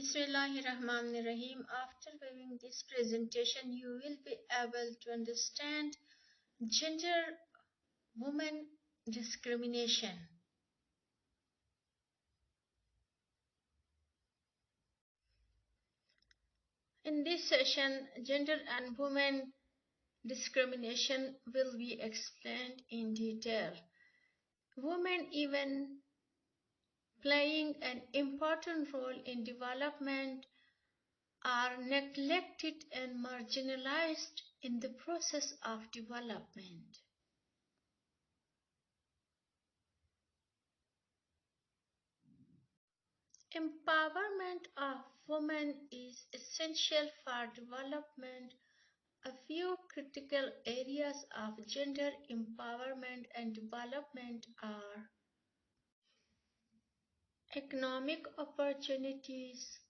Bismillahirrahmanirrahim. After viewing this presentation, you will be able to understand gender women discrimination. In this session, gender and women discrimination will be explained in detail. Women even playing an important role in development are neglected and marginalized in the process of development. Empowerment of women is essential for development. A few critical areas of gender empowerment and development are economic opportunities,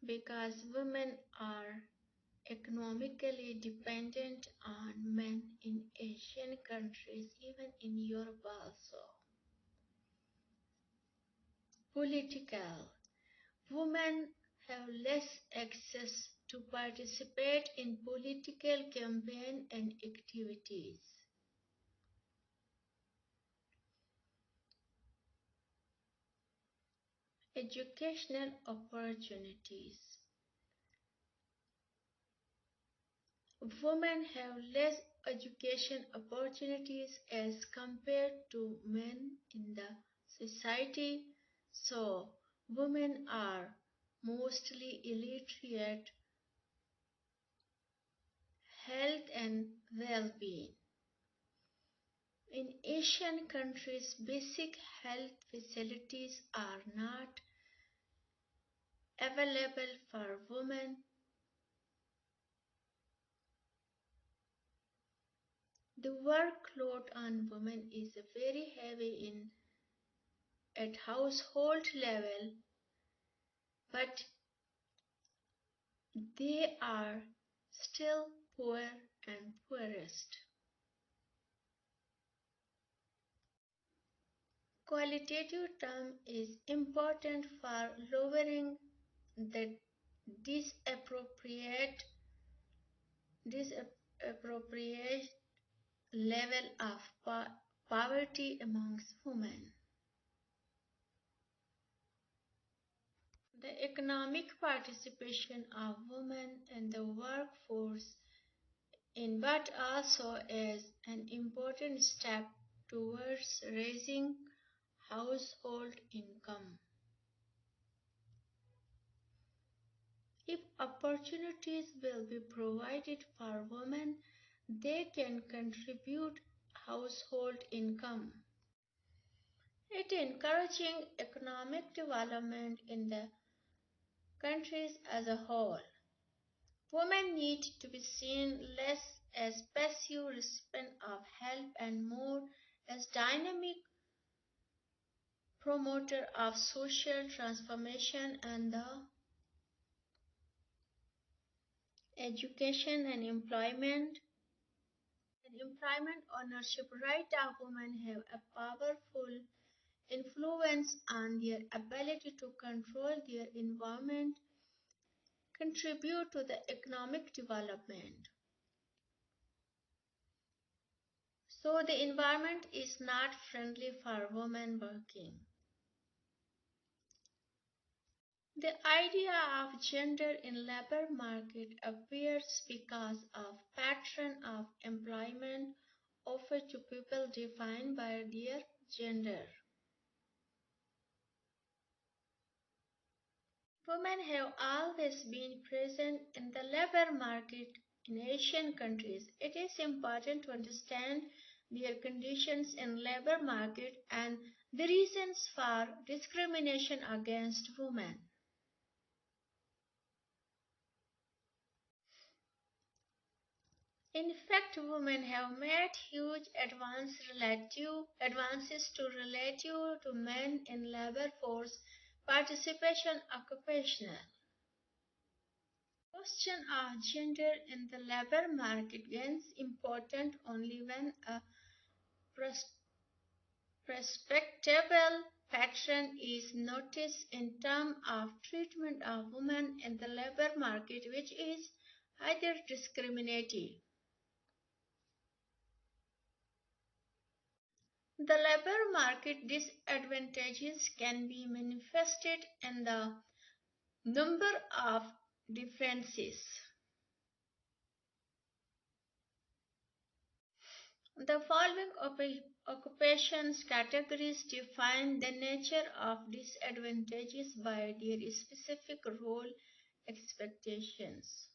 because women are economically dependent on men in Asian countries, even in Europe also. Political. Women have less access to participate in political campaign and activities. Educational opportunities. Women have less education opportunities as compared to men in the society, so women are mostly illiterate. Health and well-being. In Asian countries, basic health facilities are not available for women. The workload on women is very heavy at household level, but they are still poor and poorest. Qualitative term is important for lowering the disappropriate level of poverty amongst women. The economic participation of women in the workforce but also as an important step towards raising household income. If opportunities will be provided for women, they can contribute household income. It encouraging economic development in the countries as a whole. Women need to be seen less as passive recipients of help and more as dynamic promoter of social transformation and the education and employment. Employment ownership right of women have a powerful influence on their ability to control their environment, contribute to the economic development. So the environment is not friendly for women working. The idea of gender in labor market appears because of pattern of employment offered to people defined by their gender. Women have always been present in the labor market in Asian countries. It is important to understand their conditions in labor market and the reasons for discrimination against women. In fact, women have made huge advances relative to men in labor force participation occupational. The question of gender in the labor market gains importance only when a respectable pattern is noticed in terms of treatment of women in the labor market, which is either discriminating. The labor market disadvantages can be manifested in the number of differences. The following occupations categories define the nature of disadvantages by their specific role expectations.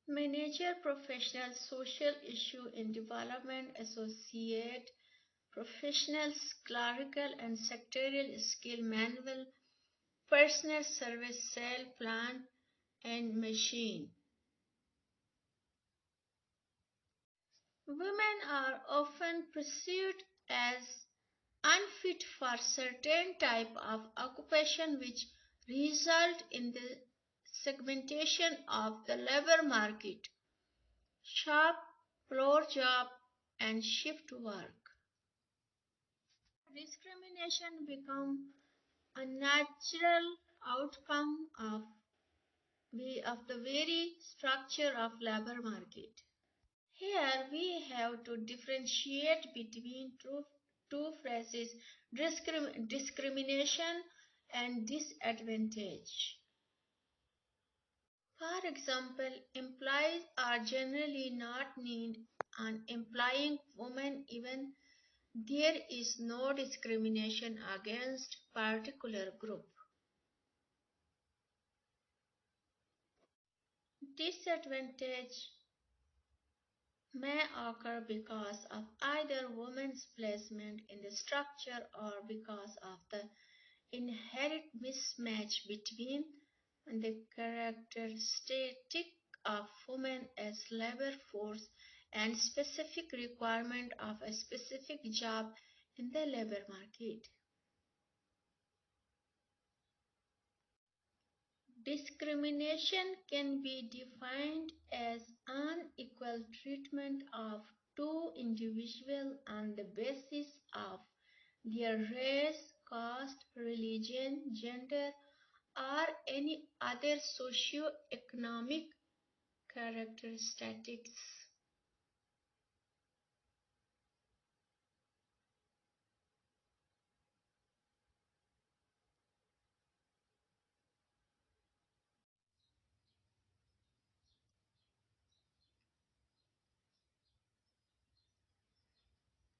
Manager, professional, social issue in development, associate, professionals, clerical and secretarial skill manual, personal service cell, plant and machine. Women are often perceived as unfit for certain type of occupation which result in the segmentation of the labor market, shop, floor job and shift work. Discrimination become a natural outcome of the very structure of labor market. Here we have to differentiate between two phrases, discrimination and disadvantage. For example, employees are generally not named on employing women even there is no discrimination against particular group. Disadvantage may occur because of either women's placement in the structure or because of the inherent mismatch between the characteristic of women as labor force and specific requirement of a specific job in the labor market. Discrimination can be defined as unequal treatment of two individuals on the basis of their race, caste, religion, gender, or any other socio-economic characteristics.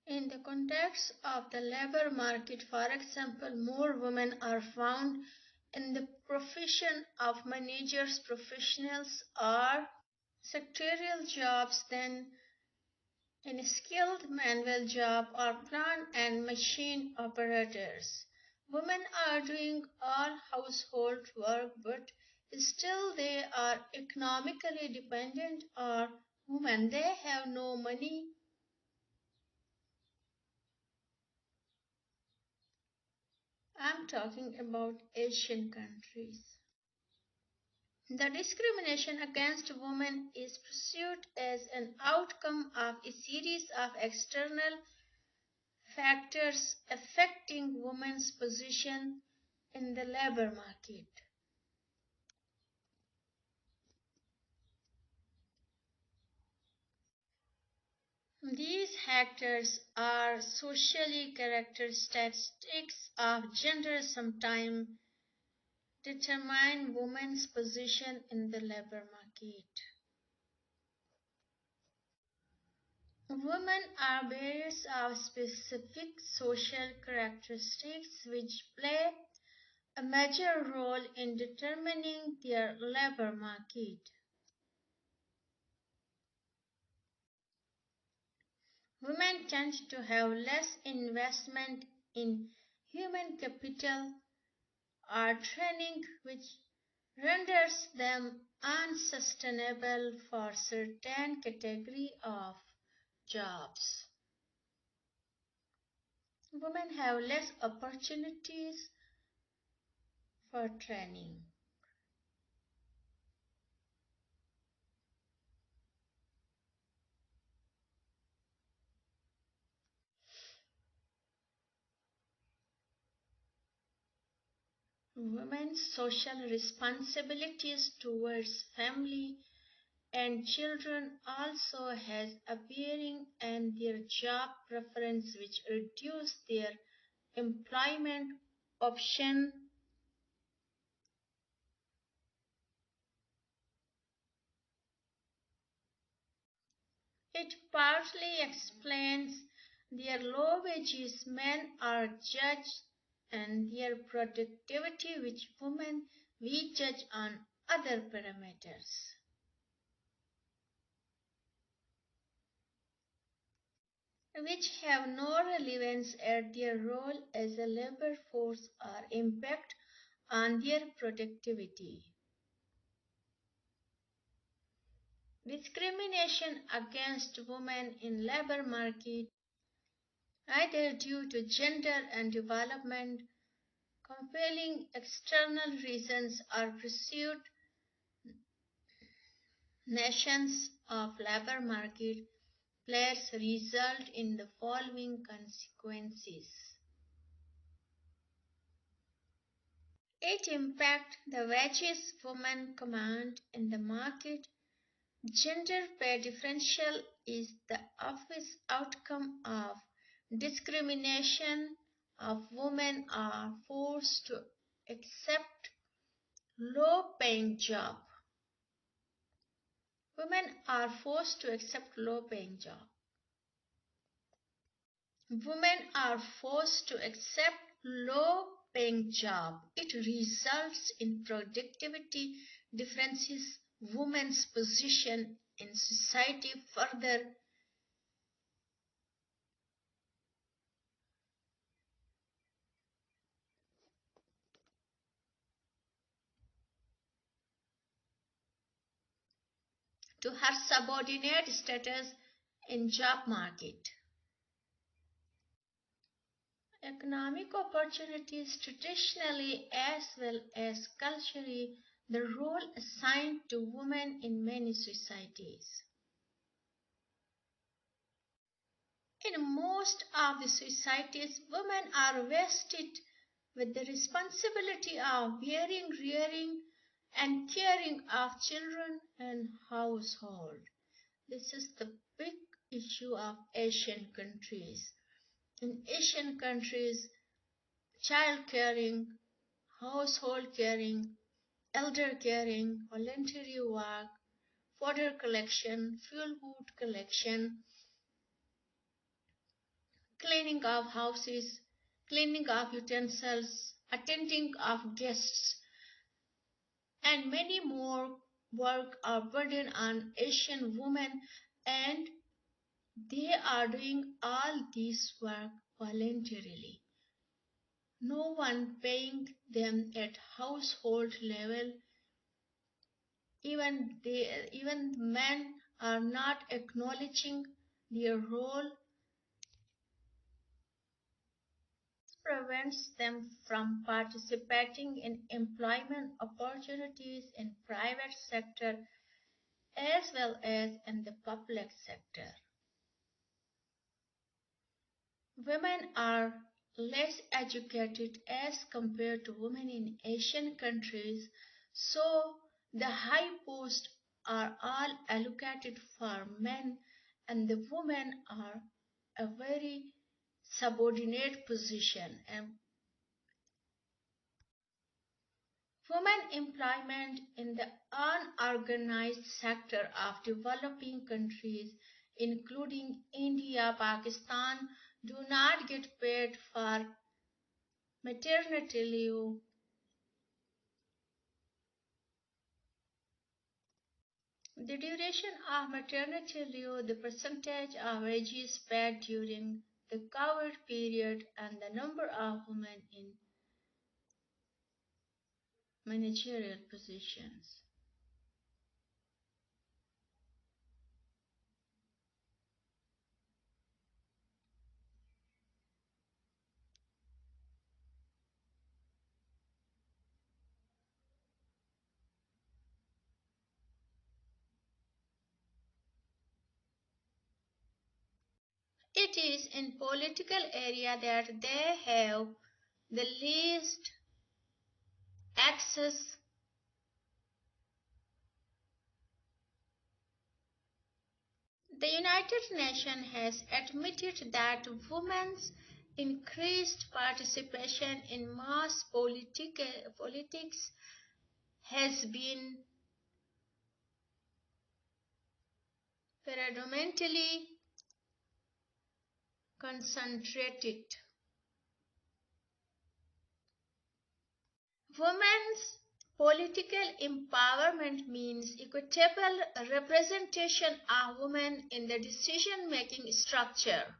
In the context of the labor market, for example, more women are found in the profession of managers, professionals, or secretarial jobs than in skilled manual job or plant and machine operators. Women are doing all household work, but still they are economically dependent on women. They have no money. I'm talking about Asian countries. The discrimination against women is pursued as an outcome of a series of external factors affecting women's position in the labor market. These factors are socially characteristics of gender sometimes determine women's position in the labor market. Women are bearers of specific social characteristics which play a major role in determining their labor market. Women tend to have less investment in human capital or training, which renders them unsustainable for certain category of jobs. Women have less opportunities for training. Women's social responsibilities towards family and children also has a bearing on their job preference which reduce their employment option. It partly explains their low wages men are judged and their productivity which women we judge on other parameters, which have no relevance at their role as a labor force or impact on their productivity. Discrimination against women in labor market, either due to gender and development, compelling external reasons, or pursued nations of labor market players result in the following consequences. It impacts the wages women command in the market. Gender pay differential is the obvious outcome of discrimination of women are forced to accept low-paying job. Women are forced to accept low-paying job. Women are forced to accept low-paying job. It results in productivity differences. Women's position in society further to her subordinate status in job market. Economic opportunities traditionally as well as culturally the role assigned to women in many societies. In most of the societies, women are vested with the responsibility of bearing, rearing, and caring of children and household. This is the big issue of Asian countries. In Asian countries, child caring, household caring, elder caring, voluntary work, fodder collection, fuel wood collection, cleaning of houses, cleaning of utensils, attending of guests, and many more work are burden on Asian women, and they are doing all this work voluntarily. No one paying them at household level. Even men are not acknowledging their role, prevents them from participating in employment opportunities in private sector as well as in the public sector. Women are less educated as compared to women in Asian countries, so the high posts are all allocated for men and the women are a very subordinate position. And women employment in the unorganized sector of developing countries, including India, Pakistan, do not get paid for maternity leave. The duration of maternity leave, the percentage of wages paid during the covered period, and the number of women in managerial positions. It is in political area that they have the least access. The United Nations has admitted that women's increased participation in mass politics has been predominantly concentrated. Women's political empowerment means equitable representation of women in the decision-making structure.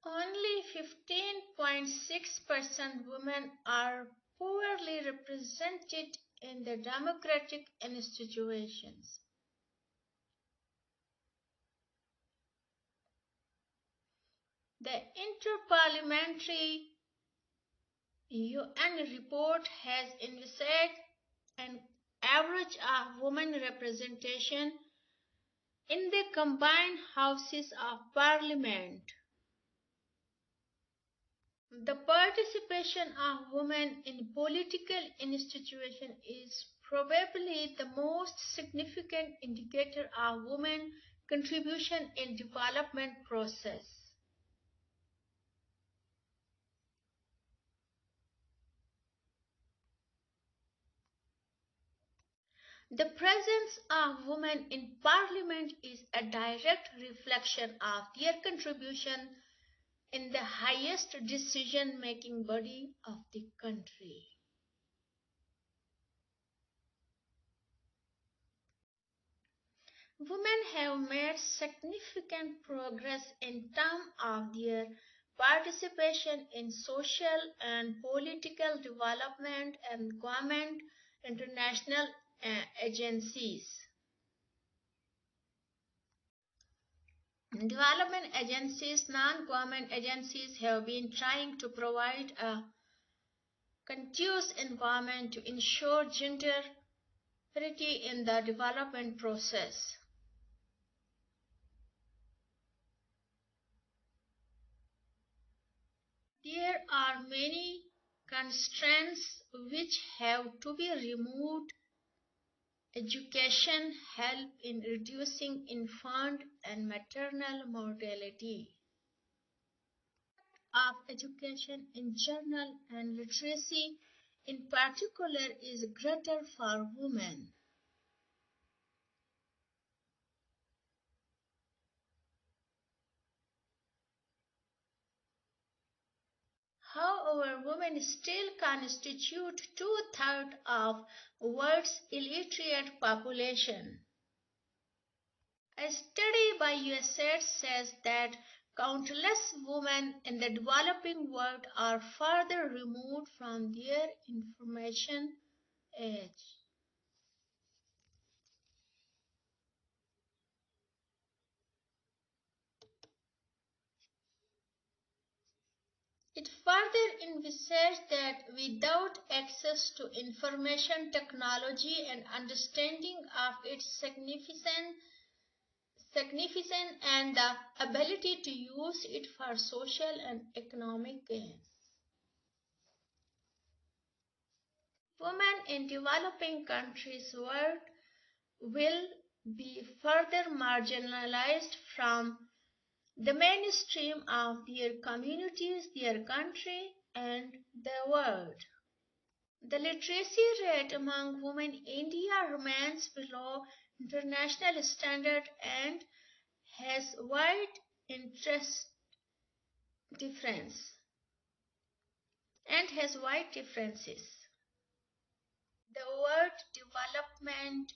Only 15.6% women are poorly represented in the democratic institutions. The Interparliamentary UN report has envisaged an average of women representation in the combined houses of parliament. The participation of women in political institutions is probably the most significant indicator of women's contribution in development process. The presence of women in parliament is a direct reflection of their contribution in the highest decision-making body of the country. Women have made significant progress in terms of their participation in social and political development and government international agencies. Development agencies, non-government agencies have been trying to provide a conducive environment to ensure gender parity in the development process. There are many constraints which have to be removed. Education help in reducing infant and maternal mortality. Of education in general and literacy in particular is greater for women. However, women still constitute two-thirds of world's illiterate population. A study by USAID says that countless women in the developing world are further removed from their information age. It further envisages that without access to information technology and understanding of its significance and the ability to use it for social and economic gains. Women in developing countries will be further marginalized from the mainstream of their communities, their country, and the world. The literacy rate among women in India remains below international standard and has difference wide differences. The World Development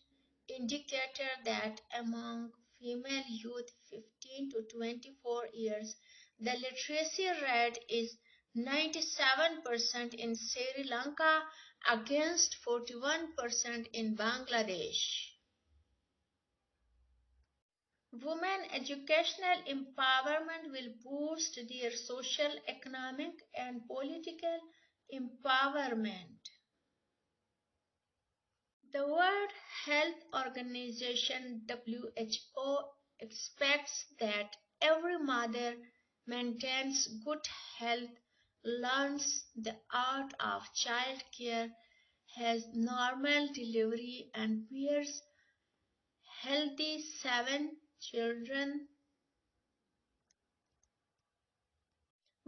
Indicator that among female youth 15 to 24 years, the literacy rate is 97% in Sri Lanka against 41% in Bangladesh. Women educational empowerment will boost their social, economic, and political empowerment. The World Health Organization (WHO) expects that every mother maintains good health, learns the art of child care, has normal delivery, and bears healthy 7 children.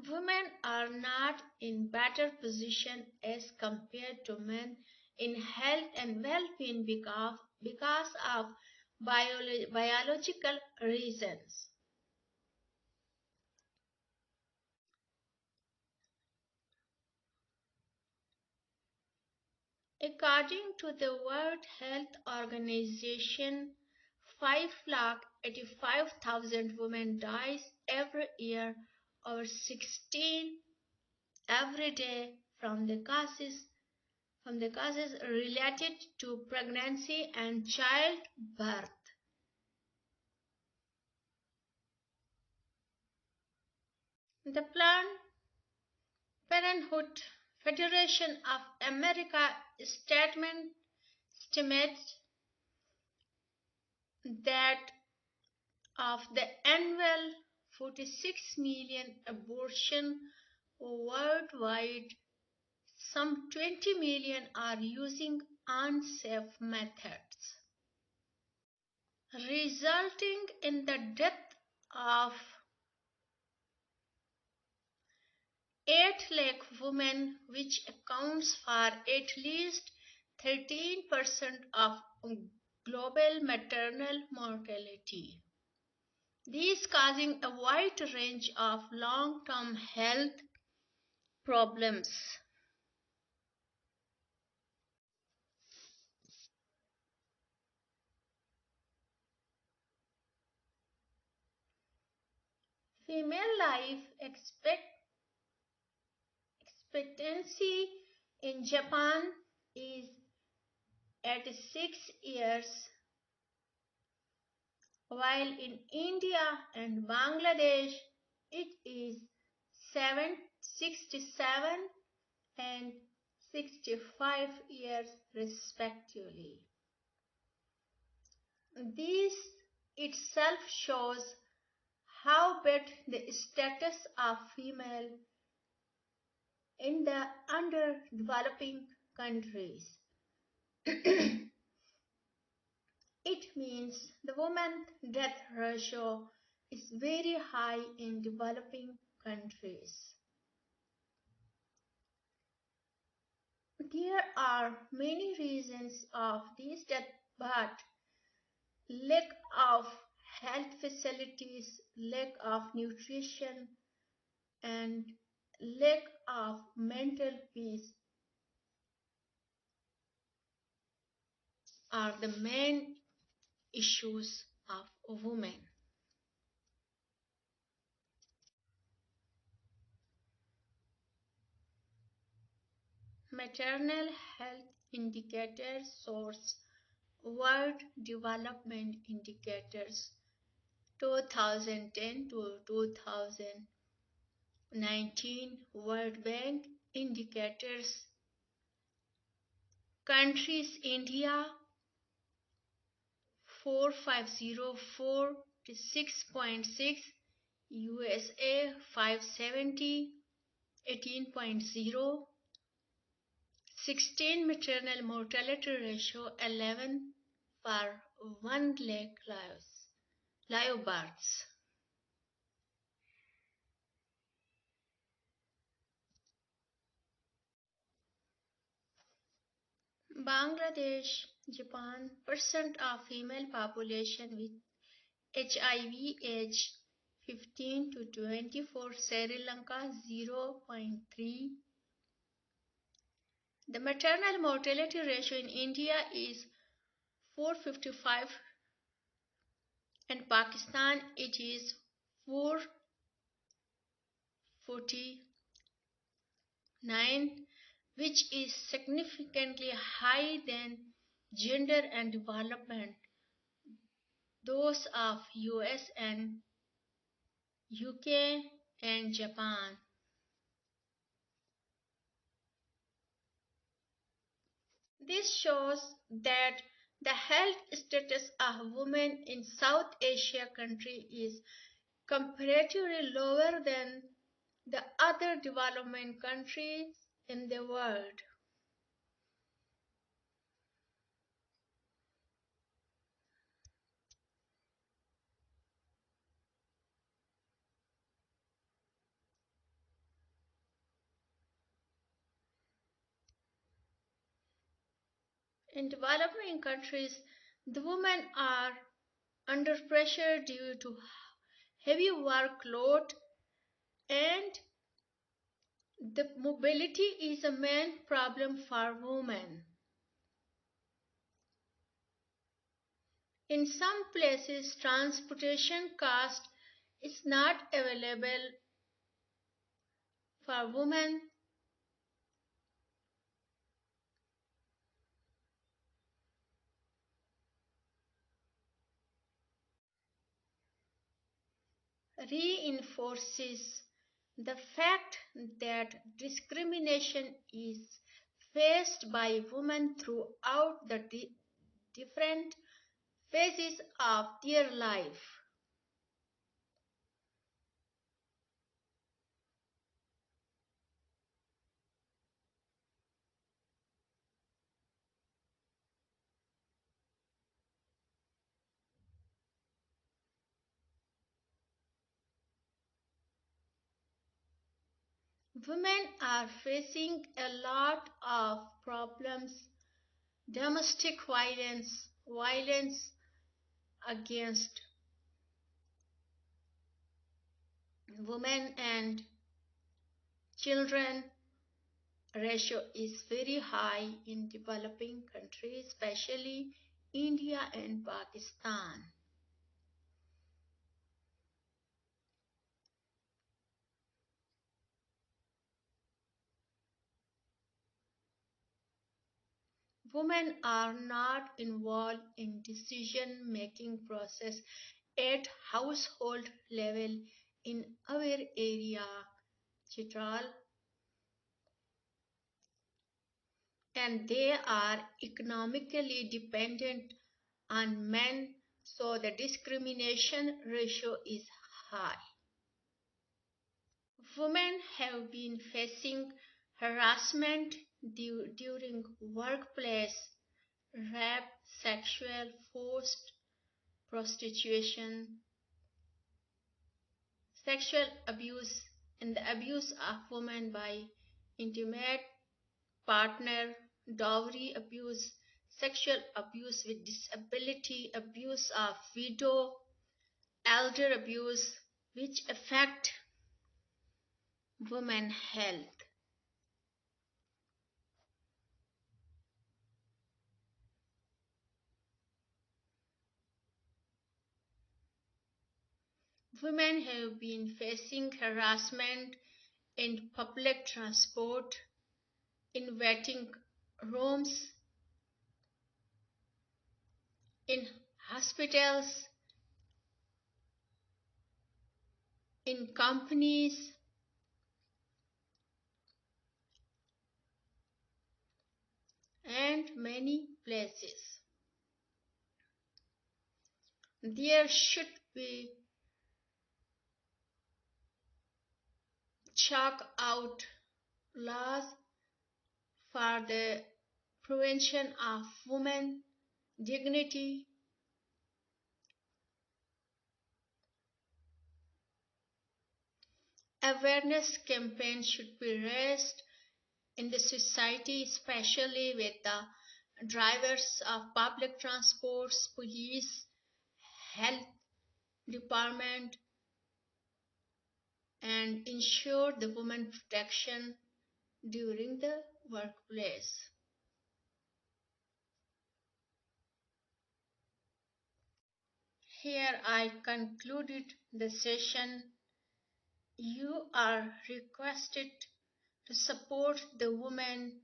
Women are not in better position as compared to men in health and well-being because of biological reasons. According to the World Health Organization, 585,000 women dies every year or 16 every day from the causes related to pregnancy and childbirth. The Planned Parenthood Federation of America statement estimates that of the annual 46 million abortions worldwide, some 20 million are using unsafe methods, resulting in the death of 8 lakh women, which accounts for at least 13% of global maternal mortality. These causing a wide range of long-term health problems. Female life expectancy in Japan is at 6 years, while in India and Bangladesh it is 67 and 65 years respectively. This itself shows how bad the status of female in the underdeveloping countries. It means the woman death ratio is very high in developing countries. There are many reasons of this death, but lack of health facilities, lack of nutrition, and lack of mental peace are the main issues of women. Maternal health indicators source World Development Indicators 2010 to 2019, World Bank indicators, countries India 4504 to 6.6, USA 570 18.0, 16 maternal mortality ratio 11 per 1 lakh live births. Bangladesh, Japan, percent of female population with HIV age 15 to 24, Sri Lanka 0.3. The maternal mortality ratio in India is 455 and Pakistan it is 449, which is significantly higher than gender and development, those of US and UK and Japan. This shows that the health status of women in South Asia country is comparatively lower than the other development countries in the world. In developing countries, the women are under pressure due to heavy workload, and the mobility is a main problem for women. In some places, transportation cost is not available for women. Reinforces the fact that discrimination is faced by women throughout the different phases of their life. Women are facing a lot of problems: domestic violence, violence against women and children ratio is very high in developing countries, especially India and Pakistan. Women are not involved in decision making process at household level in our area, Chitral, and they are economically dependent on men, so the discrimination ratio is high. Women have been facing harassment during workplace, rape, sexual, forced prostitution, sexual abuse, and the abuse of women by intimate partner, dowry abuse, sexual abuse with disability, abuse of widow, elder abuse, which affect women health. Women have been facing harassment in public transport, in waiting rooms, in hospitals, in companies, and many places. There should be chalk out laws for the prevention of women dignity. Awareness campaigns should be raised in the society, especially with the drivers of public transports, police, health department, and ensure the women protection during the workplace. Here I concluded the session. You are requested to support the women,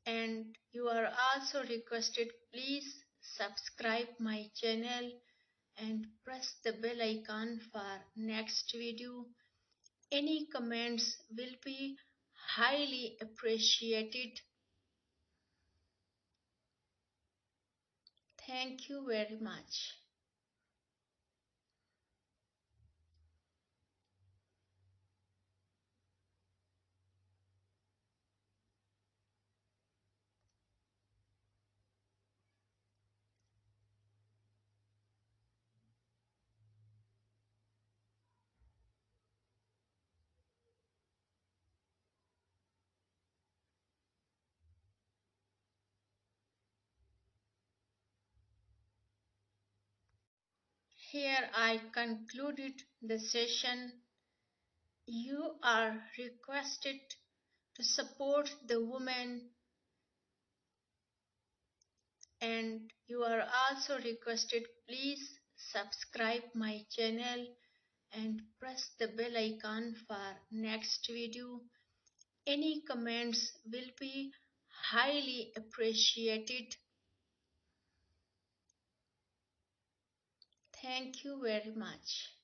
and you are also requested, please subscribe my channel and press the bell icon for next video. Any comments will be highly appreciated. Thank you very much. Here I concluded the session. You are requested to support the women, and you are also requested, please subscribe my channel and press the bell icon for next video. Any comments will be highly appreciated. Thank you very much.